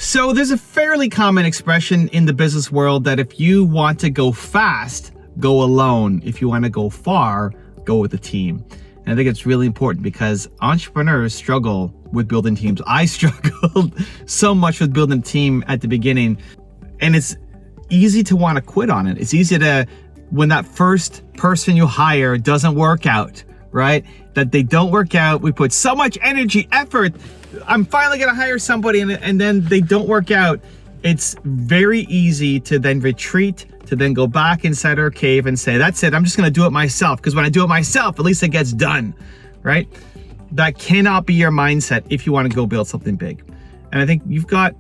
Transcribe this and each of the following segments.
So there's a fairly common expression in the business world that if you want to go fast, go alone. If you want to go far, go with a team. And I think it's really important because entrepreneurs struggle with building teams. I struggled so much with building a team at the beginning, and it's easy to want to quit on it. It's easy to, when that first person you hire doesn't work out, right? That they don't work out. We put so much energy, effort. I'm finally going to hire somebody and then they don't work out. It's very easy to then retreat, to then go back inside our cave and say, that's it, I'm just going to do it myself. Because when I do it myself, at least it gets done, right? That cannot be your mindset if you want to go build something big. And I think you've got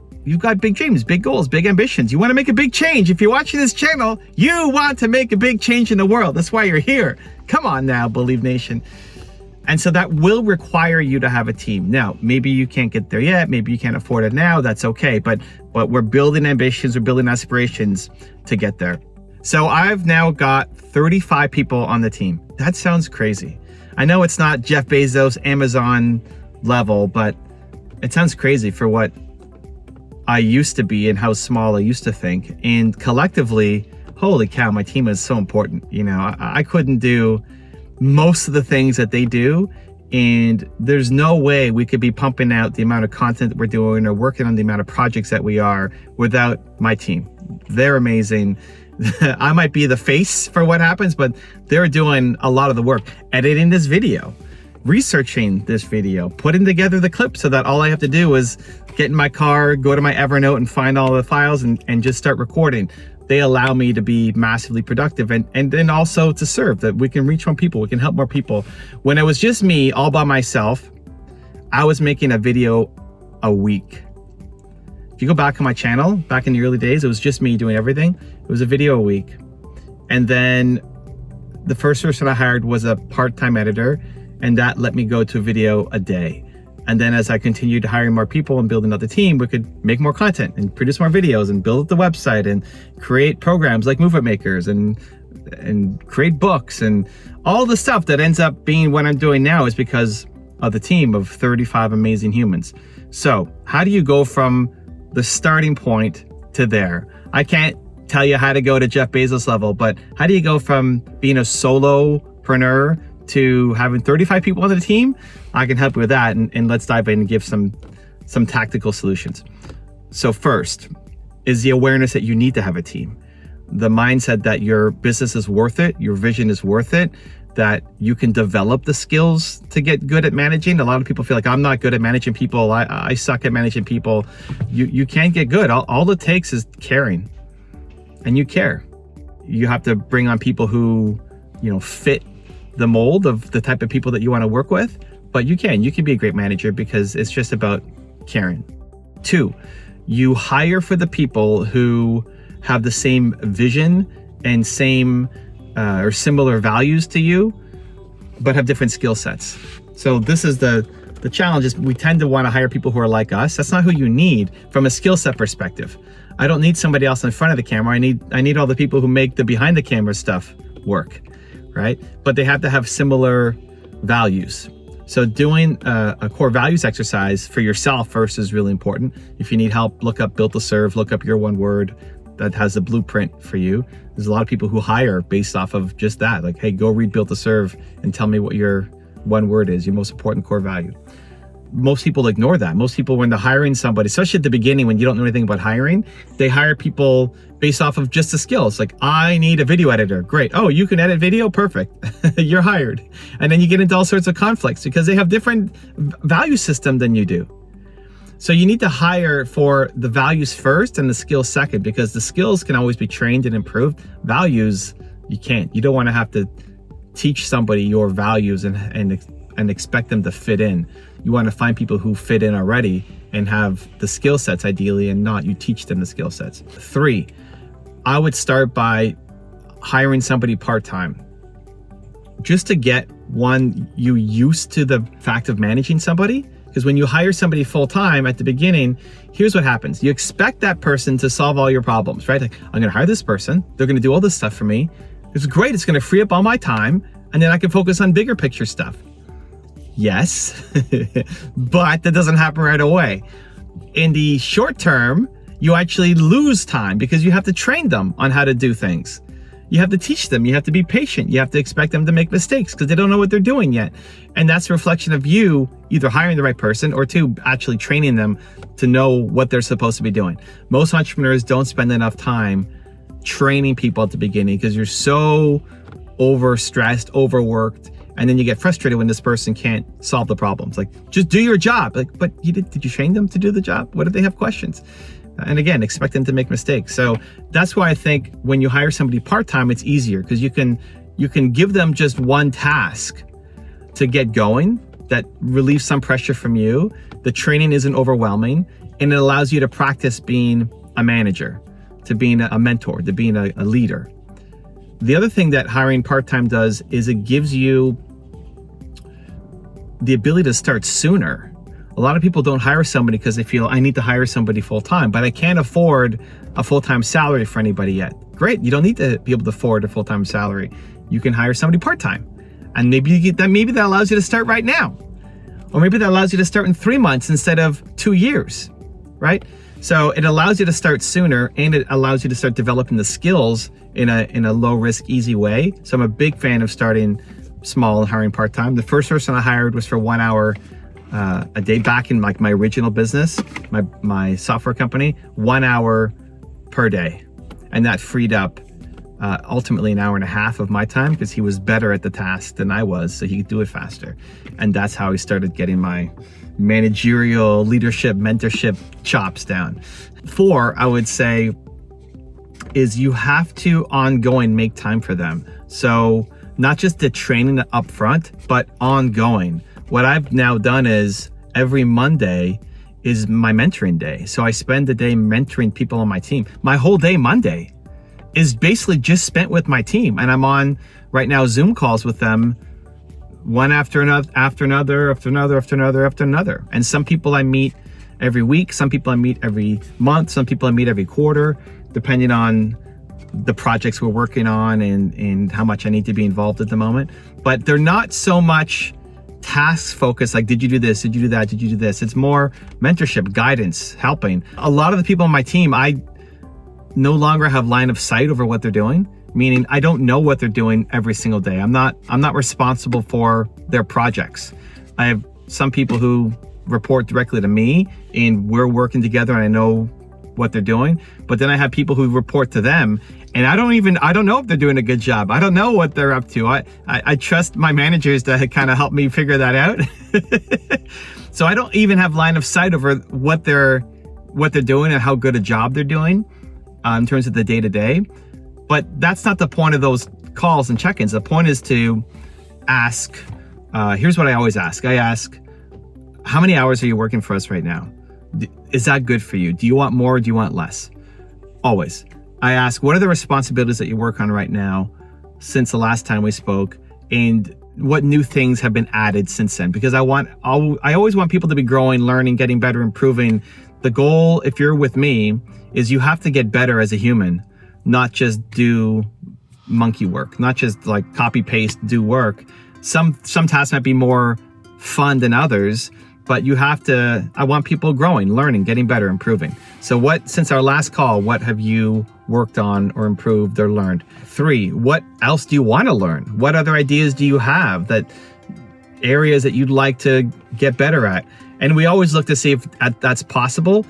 big dreams, big goals, big ambitions. You want to make a big change. If you're watching this channel, you want to make a big change in the world. That's why you're here. Come on now, Believe Nation. And so that will require you to have a team. Now, maybe you can't get there yet. Maybe you can't afford it now. That's okay. But we're building ambitions, we're building aspirations to get there. So I've now got 35 people on the team. That sounds crazy. I know it's not Jeff Bezos, Amazon level, but it sounds crazy for what I used to be and how small I used to think. And collectively, holy cow, my team is so important. You know, I couldn't do most of the things that they do, and there's no way we could be pumping out the amount of content that we're doing or working on the amount of projects that we are without my team. They're amazing. I might be the face for what happens, but they're doing a lot of the work, editing this video, researching this video, putting together the clip so that all I have to do is get in my car, go to my Evernote and find all the files and just start recording. They allow me to be massively productive and then also to serve, that we can reach more people, we can help more people. When it was just me all by myself, I was making a video a week. If you go back on my channel, back in the early days, it was just me doing everything. It was a video a week. And then the first person I hired was a part-time editor, and that let me go to a video a day. And then as I continued hiring more people and building out the team, we could make more content and produce more videos and build up the website and create programs like Movement Makers and create books, and all the stuff that ends up being what I'm doing now is because of the team of 35 amazing humans. So how do you go from the starting point to there? I can't tell you how to go to Jeff Bezos level, but how do you go from being a solopreneur to having 35 people on the team? I can help you with that, and let's dive in and give some tactical solutions. So first is the awareness that you need to have a team. The mindset that your business is worth it, your vision is worth it, that you can develop the skills to get good at managing. A lot of people feel like, I'm not good at managing people, I suck at managing people. You can't get good. All it takes is caring, and you care. You have to bring on people who, you know, fit the mold of the type of people that you want to work with, but you can be a great manager because it's just about caring. 2, you hire for the people who have the same vision and same or similar values to you, but have different skill sets. So this is the challenge, is we tend to want to hire people who are like us. That's not who you need from a skill set perspective. I don't need somebody else in front of the camera. I need all the people who make the behind the camera stuff work, right? But they have to have similar values. So doing a core values exercise for yourself first is really important. If you need help, look up Built to Serve, look up your one word that has a blueprint for you. There's a lot of people who hire based off of just that. Like, hey, go read Built to Serve and tell me what your one word is, your most important core value. Most people ignore that. Most people, when they're hiring somebody, especially at the beginning when you don't know anything about hiring, they hire people based off of just the skills. Like, I need a video editor. Great. Oh, you can edit video? Perfect. You're hired. And then you get into all sorts of conflicts because they have different value system than you do. So you need to hire for the values first and the skills second, because the skills can always be trained and improved. Values, you can't. You don't want to have to teach somebody your values and expect them to fit in. You want to find people who fit in already and have the skill sets ideally, and not you teach them the skill sets. 3, I would start by hiring somebody part-time, just to get you used to the fact of managing somebody. Because when you hire somebody full-time at the beginning, here's what happens. You expect that person to solve all your problems, right? Like, I'm gonna hire this person, they're gonna do all this stuff for me. It's great, it's gonna free up all my time, and then I can focus on bigger picture stuff. Yes, but that doesn't happen right away. in the short term, you actually lose time because you have to train them on how to do things. You have to teach them, you have to be patient, you have to expect them to make mistakes because they don't know what they're doing yet. And that's a reflection of you either hiring the right person or two, actually training them to know what they're supposed to be doing. Most entrepreneurs don't spend enough time training people at the beginning because you're so overstressed, overworked, and then you get frustrated when this person can't solve the problems. Like, just do your job. Like, but did you train them to do the job? What if they have questions? And again, expect them to make mistakes. So that's why I think when you hire somebody part-time, it's easier because you can give them just one task to get going that relieves some pressure from you. The training isn't overwhelming, and it allows you to practice being a manager, to being a mentor, to being a leader. The other thing that hiring part-time does is it gives you the ability to start sooner. A lot of people don't hire somebody because they feel I need to hire somebody full-time, but I can't afford a full-time salary for anybody yet. Great, you don't need to be able to afford a full-time salary. You can hire somebody part-time, and maybe that allows you to start right now, or maybe that allows you to start in 3 months instead of 2 years, right? So it allows you to start sooner, and it allows you to start developing the skills in a low-risk, easy way. So I'm a big fan of starting small and hiring part-time. The first person I hired was for 1 hour a day back in like my original business, my software company, 1 hour per day. And that freed up ultimately an hour and a half of my time because he was better at the task than I was, so he could do it faster. And that's how I started getting my managerial leadership, mentorship chops down. 4, I would say, is you have to ongoing make time for them. So not just the training up front, but ongoing. What I've now done is every Monday is my mentoring day. So I spend the day mentoring people on my team. My whole day Monday is basically just spent with my team. And I'm on right now Zoom calls with them, one after another, after another, after another, after another, after another. And some people I meet every week, some people I meet every month, some people I meet every quarter, depending on the projects we're working on and how much I need to be involved at the moment. But they're not so much tasks focused, like, did you do this? Did you do that? Did you do this? It's more mentorship, guidance, helping. A lot of the people on my team, I no longer have line of sight over what they're doing, meaning I don't know what they're doing every single day. I'm not responsible for their projects. I have some people who report directly to me and we're working together and I know what they're doing. But then I have people who report to them and I don't know if they're doing a good job. I don't know what they're up to. I trust my managers to kind of help me figure that out. So I don't even have line of sight over what they're doing and how good a job they're doing in terms of the day-to-day. But that's not the point of those calls and check-ins. The point is to ask, here's what I always ask. I ask, how many hours are you working for us right now? Is that good for you? Do you want more or do you want less? Always. I ask, what are the responsibilities that you work on right now since the last time we spoke? And what new things have been added since then? Because I always want people to be growing, learning, getting better, improving. The goal, if you're with me, is you have to get better as a human, not just do monkey work, not just like copy paste, do work. Some tasks might be more fun than others, but you have to, I want people growing, learning, getting better, improving. So since our last call, what have you worked on or improved or learned? 3, what else do you want to learn? What other ideas do you have, that areas that you'd like to get better at? And we always look to see if that's possible.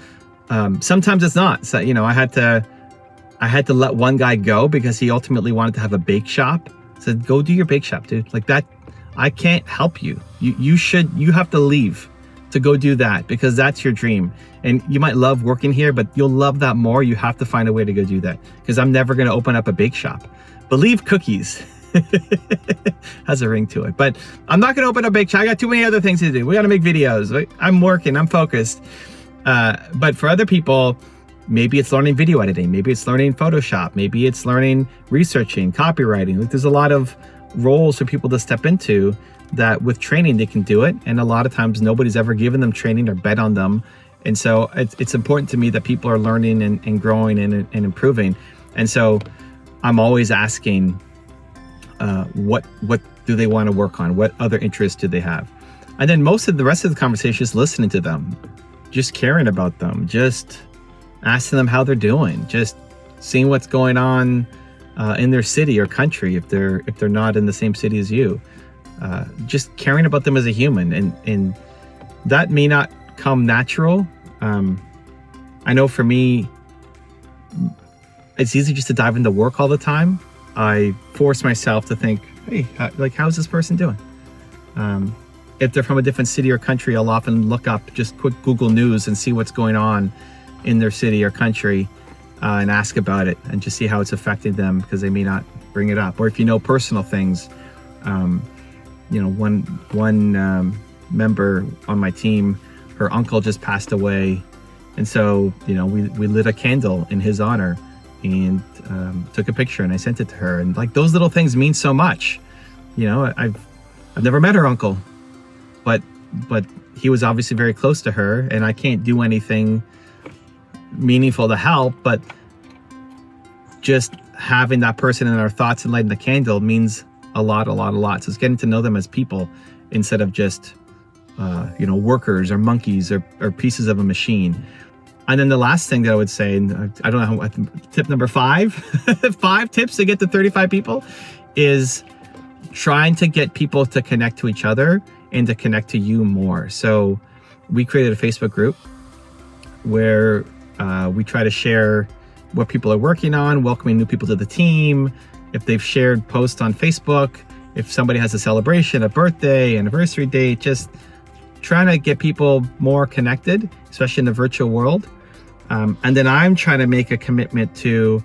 Sometimes it's not. So, I had to let one guy go because he ultimately wanted to have a bake shop. I said, go do your bake shop, dude. Like that, I can't help you. You have to leave to go do that because that's your dream. And you might love working here, but you'll love that more. You have to find a way to go do that because I'm never going to open up a bake shop. Believe cookies has a ring to it, but I'm not going to open a bake shop. I got too many other things to do. We got to make videos. I'm working, I'm focused. But for other people, maybe it's learning video editing. Maybe it's learning Photoshop. Maybe it's learning researching, copywriting. Like there's a lot of roles for people to step into that with training they can do it. And a lot of times nobody's ever given them training or bet on them. And so it's important to me that people are learning and growing and improving. And so I'm always asking, what do they want to work on? What other interests do they have? And then most of the rest of the conversation is listening to them. just caring about them, just asking them how they're doing, just seeing what's going on in their city or country if they're not in the same city as you. Just caring about them as a human, and that may not come natural. I know for me, it's easy just to dive into work all the time. I force myself to think, hey, how's this person doing? If they're from a different city or country, I'll often look up just quick Google News and see what's going on in their city or country, and ask about it and just see how it's affecting them, because they may not bring it up. Or if you know personal things, one member on my team, her uncle just passed away, and so we lit a candle in his honor and took a picture, and I sent it to her. And like, those little things mean so much. I've never met her uncle, but he was obviously very close to her, and I can't do anything meaningful to help, but just having that person in our thoughts and lighting the candle means a lot. So it's getting to know them as people instead of just workers or monkeys or pieces of a machine. And then the last thing that I would say, and I don't know tip number 5 5 tips to get to 35 people, is trying to get people to connect to each other and to connect to you more. So we created a Facebook group where we try to share what people are working on, welcoming new people to the team. If they've shared posts on Facebook, if somebody has a celebration, a birthday, anniversary date, just trying to get people more connected, especially in the virtual world. And then I'm trying to make a commitment to,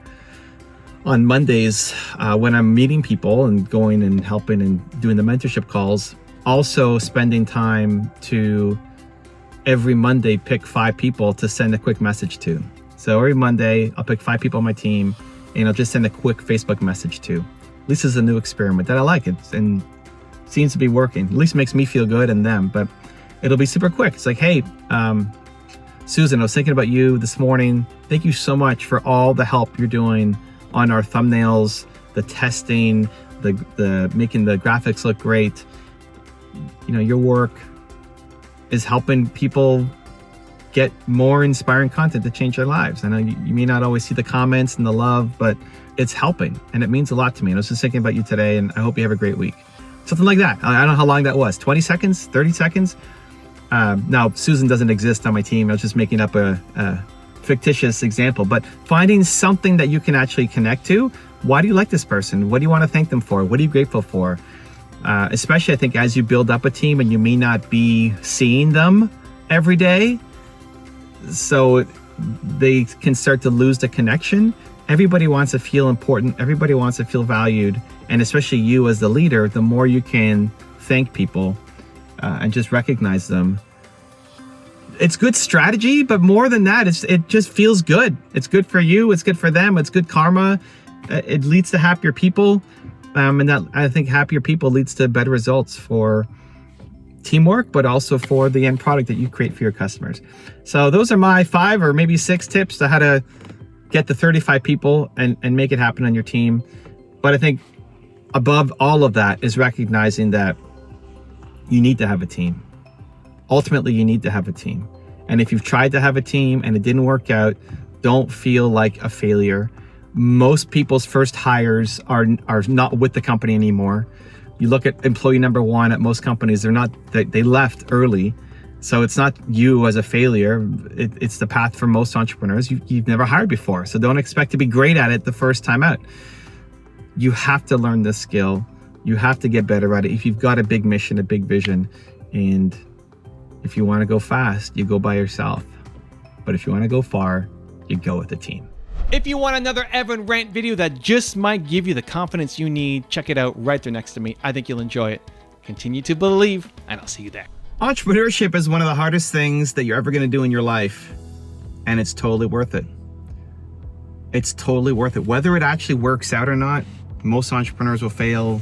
on Mondays, when I'm meeting people and going and helping and doing the mentorship calls, also spending time to every Monday pick 5 people to send a quick message to. So every Monday, I'll pick 5 people on my team, and I'll just send a quick Facebook message to. At least it's a new experiment that I like, and seems to be working. At least makes me feel good and them, but it'll be super quick. It's like, hey, Susan, I was thinking about you this morning. Thank you so much for all the help you're doing on our thumbnails, the testing, the making the graphics look great. Your work is helping people get more inspiring content to change their lives. I know you may not always see the comments and the love, but it's helping, and it means a lot to me. And I was just thinking about you today, and I hope you have a great week. Something like that. I don't know how long that was, 20 seconds, 30 seconds. Now, Susan doesn't exist on my team. I was just making up a fictitious example, but finding something that you can actually connect to. Why do you like this person? What do you want to thank them for? What are you grateful for? Especially, I think, as you build up a team and you may not be seeing them every day, so they can start to lose the connection. Everybody wants to feel important. Everybody wants to feel valued. And especially you as the leader, the more you can thank people and just recognize them. It's good strategy, but more than that, it just feels good. It's good for you. It's good for them. It's good karma. It leads to happier people. And that, I think, happier people leads to better results for teamwork, but also for the end product that you create for your customers. So those are my 5 or maybe 6 tips to how to get the 35 people and make it happen on your team. But I think above all of that is recognizing that you need to have a team. Ultimately, you need to have a team. And if you've tried to have a team and it didn't work out, don't feel like a failure. Most people's first hires are not with the company anymore. You look at employee number 1 at most companies, they left early. So it's not you as a failure. It's the path for most entrepreneurs. You've never hired before. So don't expect to be great at it the first time out. You have to learn this skill. You have to get better at it. If you've got a big mission, a big vision, and if you want to go fast, you go by yourself. But if you want to go far, you go with a team. If you want another Evan Rant video that just might give you the confidence you need, check it out right there next to me. I think you'll enjoy it. Continue to believe, and I'll see you there. Entrepreneurship is one of the hardest things that you're ever going to do in your life, and it's totally worth it. It's totally worth it. Whether it actually works out or not, most entrepreneurs will fail